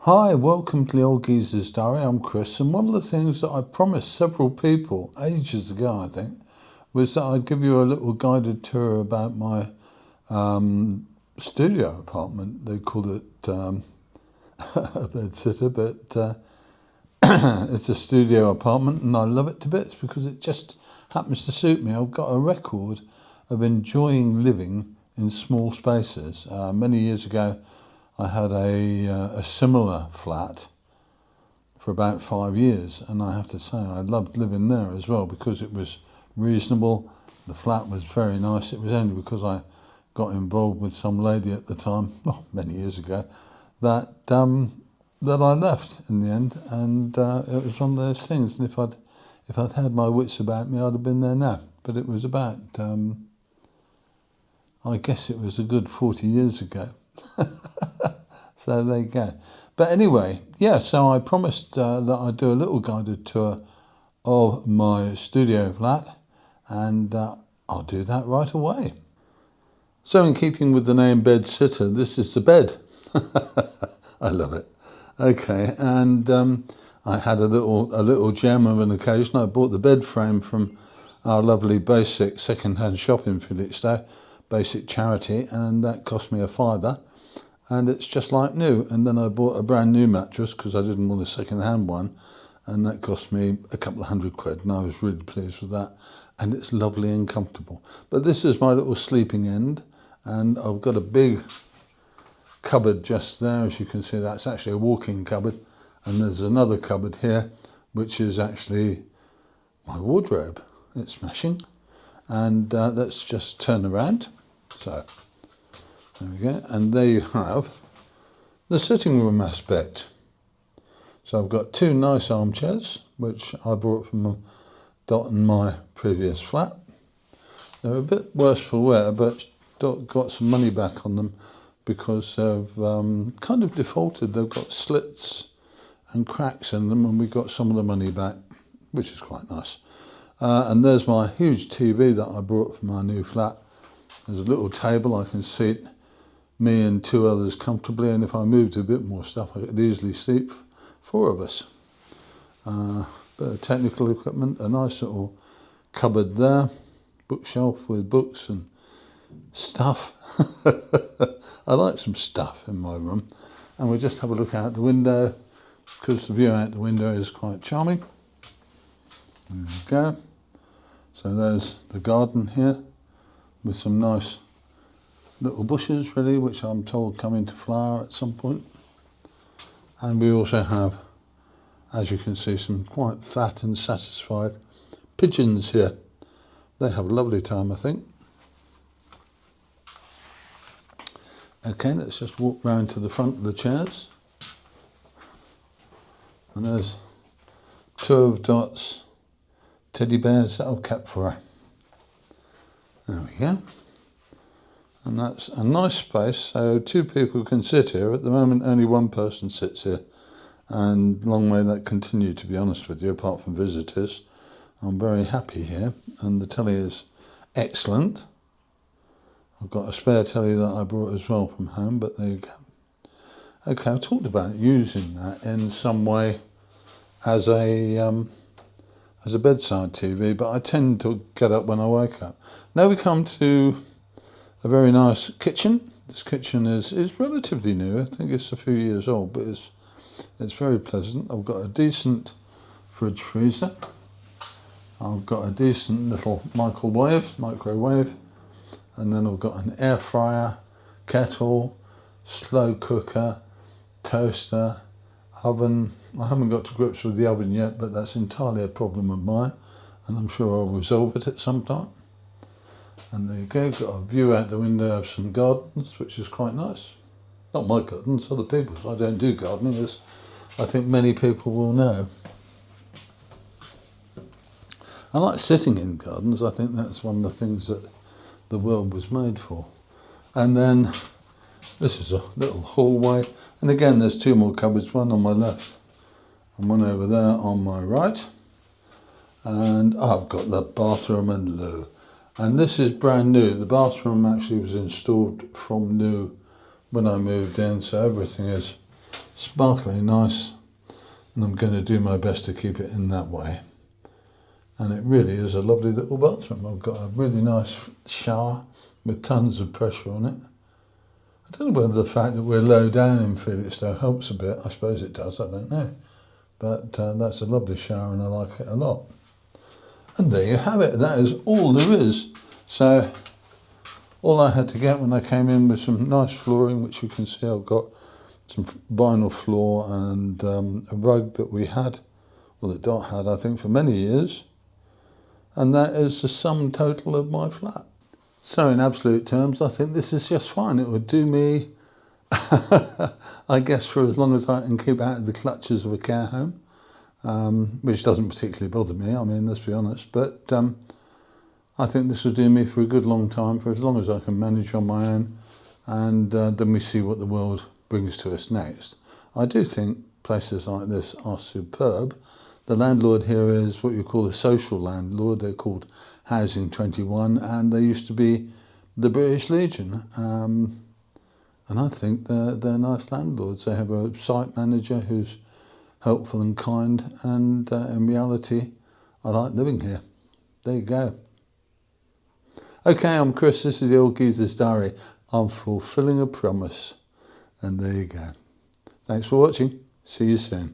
Hi, welcome to the Old Geezer's Diary. I'm Chris, and one of the things that I promised several people ages ago, I think, was that I'd give you a little guided tour about my studio apartment. They call it a bed sitter, but it's a studio apartment, and I love it to bits because it just happens to suit me. I've got a record of enjoying living in small spaces. Many years ago, I had a similar flat for about 5 years, and I have to say I loved living there as well because it was reasonable. The flat was very nice. It was only because I got involved with some lady at the time, many years ago, that I left in the end, and it was one of those things. And if I'd had my wits about me, I'd have been there now. But it was about, I guess it was a good 40 years ago. So there you go. But anyway, yeah, so I promised that I'd do a little guided tour of my studio flat, and I'll do that right away. So in keeping with the name bed sitter, this is the bed. I love it. Okay, and I had a little gem of an occasion. I bought the bed frame from our lovely Basic second-hand shop in Felixstowe, Basic charity, and that cost me £5. And it's just like new. And then I bought a brand new mattress because I didn't want a second-hand one, and that cost me a couple of £100, and I was really pleased with that. And it's lovely and comfortable. But this is my little sleeping end, and I've got a big cupboard just there. As you can see, that's actually a walk-in cupboard, and there's another cupboard here, which is actually my wardrobe. It's smashing. And let's just turn around. So there we go, and there you have the sitting room aspect. So I've got two nice armchairs, which I brought from Dot and my previous flat. They're a bit worse for wear, but Dot got some money back on them because they've kind of defaulted. They've got slits and cracks in them, and we got some of the money back, which is quite nice. And there's my huge TV that I brought from our new flat. There's a little table I can seat me and two others comfortably, and if I moved a bit more stuff, I could easily seat four of us. Bit of technical equipment, a nice little cupboard there, bookshelf with books and stuff. I like some stuff in my room, and we'll just have a look out the window because the view out the window is quite charming. There we go. So there's the garden here with some nice little bushes really, which I'm told come into flower at some point. And we also have, as you can see, some quite fat and satisfied pigeons here. They have a lovely time, I think. Okay, let's just walk round to the front of the chairs. And there's two of Dot's teddy bears that I've kept for her. There we go. And that's a nice space, so two people can sit here. At the moment, only one person sits here, and long may that continue, to be honest with you, apart from visitors. I'm very happy here, and the telly is excellent. I've got a spare telly that I brought as well from home, but there you go. Okay, I talked about using that in some way as a bedside TV, but I tend to get up when I wake up. Now we come to a very nice kitchen. This kitchen is relatively new. I think it's a few years old, but it's very pleasant. I've got a decent fridge freezer. I've got a decent little microwave, and then I've got an air fryer, kettle, slow cooker, toaster, oven. I haven't got to grips with the oven yet, but that's entirely a problem of mine, and I'm sure I'll resolve it at some time. And there you go, got a view out the window of some gardens, which is quite nice. Not my gardens, other people's. I don't do gardening, as I think many people will know. I like sitting in gardens. I think that's one of the things that the world was made for. And then this is a little hallway. And again, there's two more cupboards, one on my left and one over there on my right. And I've got the bathroom and loo. And this is brand new. The bathroom actually was installed from new when I moved in, so everything is sparkling nice, and I'm going to do my best to keep it in that way. And it really is a lovely little bathroom. I've got a really nice shower with tons of pressure on it. I don't know whether the fact that we're low down in Felixstowe helps a bit. I suppose it does, I don't know. But that's a lovely shower and I like it a lot. And there you have it. That is all there is. So all I had to get when I came in was some nice flooring, which you can see I've got some vinyl floor and a rug that we had, well, that Dot had, I think, for many years. And that is the sum total of my flat. So in absolute terms, I think this is just fine. It would do me, I guess, for as long as I can keep out of the clutches of a care home, which doesn't particularly bother me, I mean, let's be honest. But I think this will do me for a good long time, for as long as I can manage on my own, and then we see what the world brings to us next. I do think places like this are superb. The landlord here is what you call a social landlord. They're called Housing 21, and they used to be the British Legion. And I think they're nice landlords. They have a site manager who's helpful and kind, and in reality, I like living here. There you go. Okay, I'm Chris. This is the Old Geezer's Diary. I'm fulfilling a promise. And there you go. Thanks for watching. See you soon.